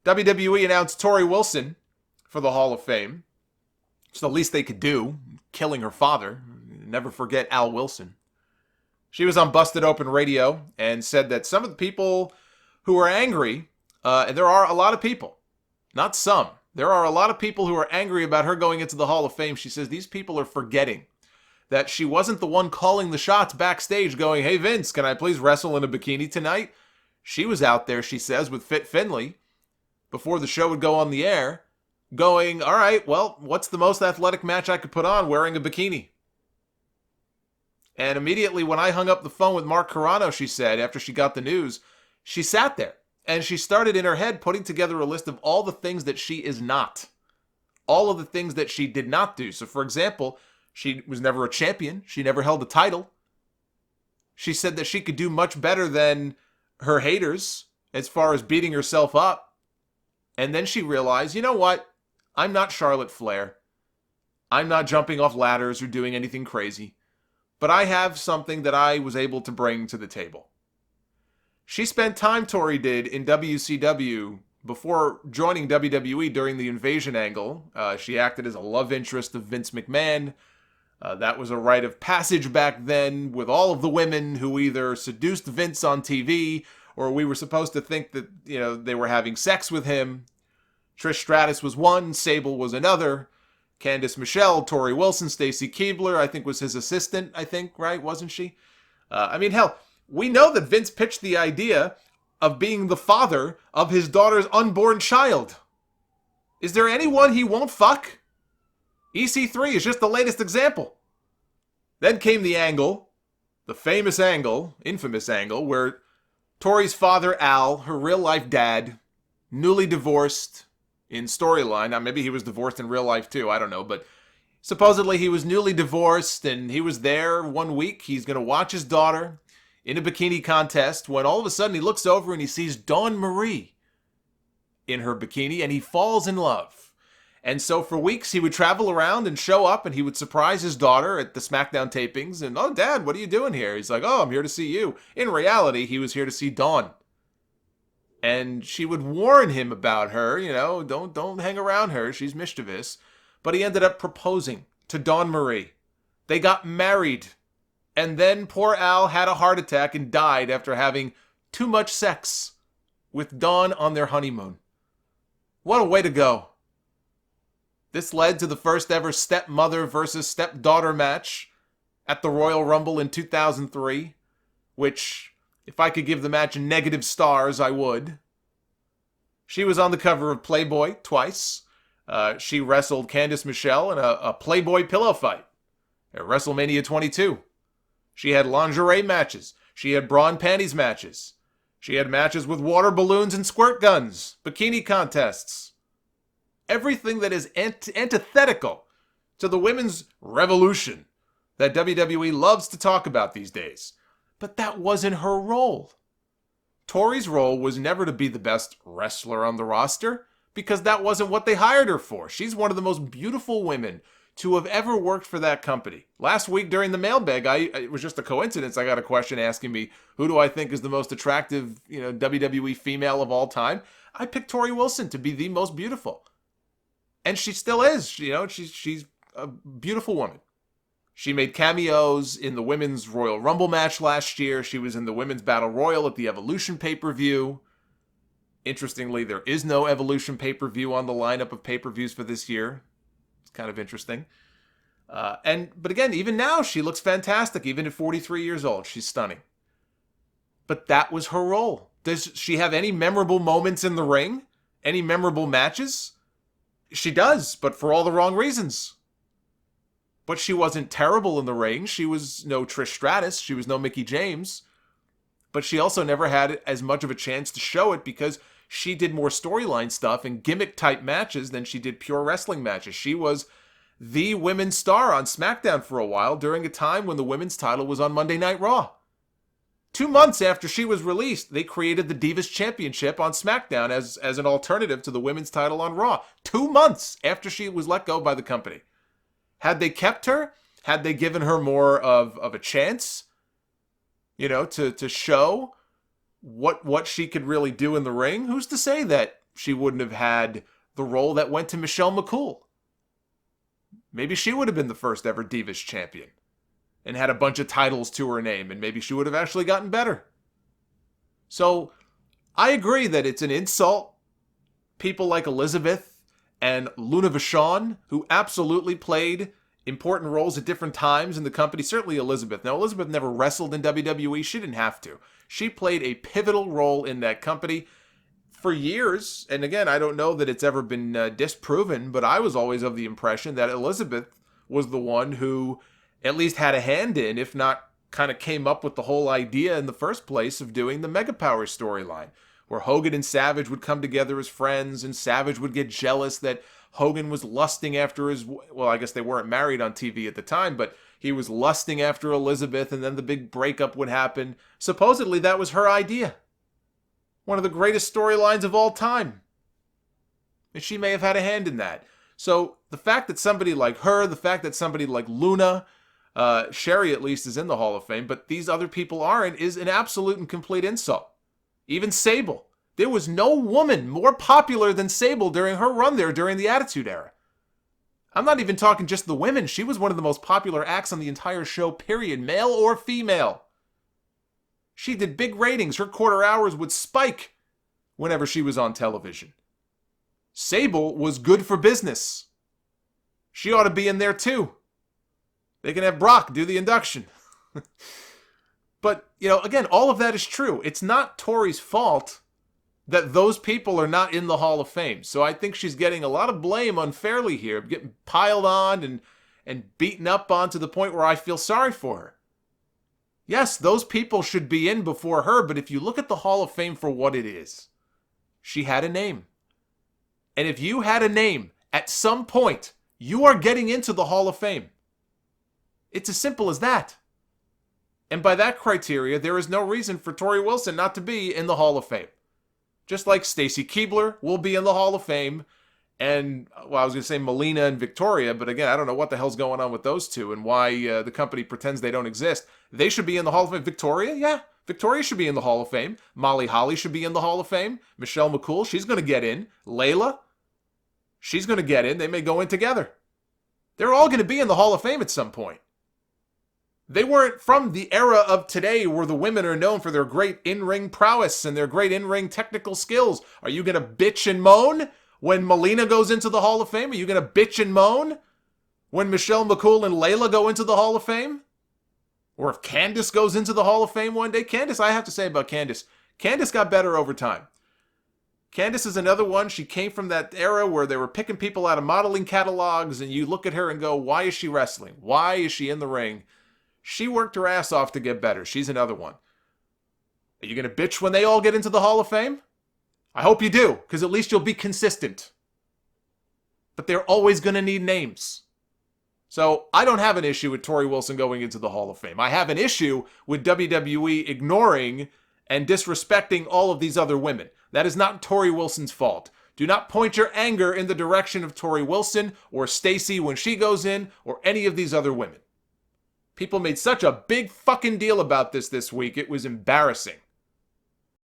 WWE announced Torrie Wilson for the Hall of Fame. It's the least they could do, killing her father. Never forget Al Wilson. She was on Busted Open Radio and said that some of the people who are angry, and there are a lot of people, not some, there are a lot of people who are angry about her going into the Hall of Fame. She says these people are forgetting that she wasn't the one calling the shots backstage going, hey Vince, can I please wrestle in a bikini tonight? She was out there, she says, with Fit Finlay before the show would go on the air, going, all right, well, what's the most athletic match I could put on wearing a bikini? And immediately when I hung up the phone with Mark Carano, she said, after she got the news, she sat there and she started in her head putting together a list of all the things that she is not. All of the things that she did not do. So, for example, she was never a champion. She never held a title. She said that she could do much better than her haters as far as beating herself up. And then she realized, you know what? I'm not Charlotte Flair. I'm not jumping off ladders or doing anything crazy. But I have something that I was able to bring to the table. She spent time, Torrie did, in WCW before joining WWE during the Invasion angle. She acted as a love interest of Vince McMahon. That was a rite of passage back then with all of the women who either seduced Vince on TV or we were supposed to think that, they were having sex with him. Trish Stratus was one, Sable was another. Candice Michelle, Torrie Wilson, Stacy Keibler, I think was his assistant, right? Wasn't she? Hell, we know that Vince pitched the idea of being the father of his daughter's unborn child. Is there anyone he won't fuck? EC3 is just the latest example. Then came the angle, the famous angle, infamous angle, where Torrie's father, Al, her real-life dad, newly divorced in storyline. Now, maybe he was divorced in real life too, I don't know, but supposedly he was newly divorced and he was there one week. He's going to watch his daughter in a bikini contest when all of a sudden he looks over and he sees Dawn Marie in her bikini and he falls in love. And so for weeks he would travel around and show up and he would surprise his daughter at the SmackDown tapings and, oh, Dad, what are you doing here? He's like, oh, I'm here to see you. In reality, he was here to see Dawn. And she would warn him about her, don't hang around her, she's mischievous. But he ended up proposing to Dawn Marie. They got married. And then poor Al had a heart attack and died after having too much sex with Dawn on their honeymoon. What a way to go. This led to the first ever stepmother versus stepdaughter match at the Royal Rumble in 2003, which, if I could give the match negative stars, I would. She was on the cover of Playboy twice. She wrestled Candice Michelle in a Playboy pillow fight at WrestleMania 22. She had lingerie matches. She had bra and panties matches. She had matches with water balloons and squirt guns, bikini contests. Everything that is antithetical to the women's revolution that WWE loves to talk about these days. But that wasn't her role. Torrie's role was never to be the best wrestler on the roster, because that wasn't what they hired her for. She's one of the most beautiful women to have ever worked for that company. Last week during the mailbag, it was just a coincidence. I got a question asking me, who do I think is the most attractive, WWE female of all time? I picked Torrie Wilson to be the most beautiful. And she still is, she's a beautiful woman. She made cameos in the Women's Royal Rumble match last year. She was in the Women's Battle Royal at the Evolution pay-per-view. Interestingly, there is no Evolution pay-per-view on the lineup of pay-per-views for this year. It's kind of interesting. But again, even now, she looks fantastic. Even at 43 years old, she's stunning. But that was her role. Does she have any memorable moments in the ring? Any memorable matches? She does, but for all the wrong reasons. But she wasn't terrible in the ring. She was no Trish Stratus. She was no Mickie James. But she also never had as much of a chance to show it because she did more storyline stuff and gimmick-type matches than she did pure wrestling matches. She was the women's star on SmackDown for a while during a time when the women's title was on Monday Night Raw. 2 months after she was released, they created the Divas Championship on SmackDown as an alternative to the women's title on Raw. 2 months after she was let go by the company. Had they kept her, had they given her more of a chance, to show what she could really do in the ring, who's to say that she wouldn't have had the role that went to Michelle McCool. Maybe she would have been the first ever Divas champion and had a bunch of titles to her name, and maybe she would have actually gotten better. So I agree that it's an insult. People like Elizabeth and Luna Vachon, who absolutely played important roles at different times in the company, certainly Elizabeth. Now, Elizabeth never wrestled in WWE. She didn't have to. She played a pivotal role in that company for years. And again, I don't know that it's ever been disproven, but I was always of the impression that Elizabeth was the one who at least had a hand in, if not kind of came up with the whole idea in the first place of doing the Mega Power storyline, where Hogan and Savage would come together as friends, and Savage would get jealous that Hogan was lusting after his, well, I guess they weren't married on TV at the time, but he was lusting after Elizabeth, and then the big breakup would happen. Supposedly that was her idea. One of the greatest storylines of all time. And she may have had a hand in that. So the fact that somebody like her, the fact that somebody like Luna, Sherry at least is in the Hall of Fame, but these other people aren't, is an absolute and complete insult. Even Sable. There was no woman more popular than Sable during her run there during the Attitude Era. I'm not even talking just the women. She was one of the most popular acts on the entire show, period, male or female. She did big ratings. Her quarter hours would spike whenever she was on television. Sable was good for business. She ought to be in there too. They can have Brock do the induction. But, again, all of that is true. It's not Torrie's fault that those people are not in the Hall of Fame. So I think she's getting a lot of blame unfairly here, getting piled on and beaten up on to the point where I feel sorry for her. Yes, those people should be in before her, but if you look at the Hall of Fame for what it is, she had a name. And if you had a name, at some point, you are getting into the Hall of Fame. It's as simple as that. And by that criteria, there is no reason for Torrie Wilson not to be in the Hall of Fame. Just like Stacy Keibler will be in the Hall of Fame, and, well, I was going to say Melina and Victoria, but again, I don't know what the hell's going on with those two and why the company pretends they don't exist. They should be in the Hall of Fame. Victoria? Yeah. Victoria should be in the Hall of Fame. Molly Holly should be in the Hall of Fame. Michelle McCool, she's going to get in. Layla, she's going to get in. They may go in together. They're all going to be in the Hall of Fame at some point. They weren't from the era of today where the women are known for their great in-ring prowess and their great in-ring technical skills. Are you going to bitch and moan when Melina goes into the Hall of Fame? Are you going to bitch and moan when Michelle McCool and Layla go into the Hall of Fame? Or if Candice goes into the Hall of Fame one day? Candice, I have to say about Candice got better over time. Candice is another one. She came from that era where they were picking people out of modeling catalogs, and you look at her and go, why is she wrestling? Why is she in the ring? She worked her ass off to get better. She's another one. Are you going to bitch when they all get into the Hall of Fame? I hope you do, because at least you'll be consistent. But they're always going to need names. So I don't have an issue with Torrie Wilson going into the Hall of Fame. I have an issue with WWE ignoring and disrespecting all of these other women. That is not Torrie Wilson's fault. Do not point your anger in the direction of Torrie Wilson or Stacy when she goes in or any of these other women. People made such a big fucking deal about this week. It was embarrassing.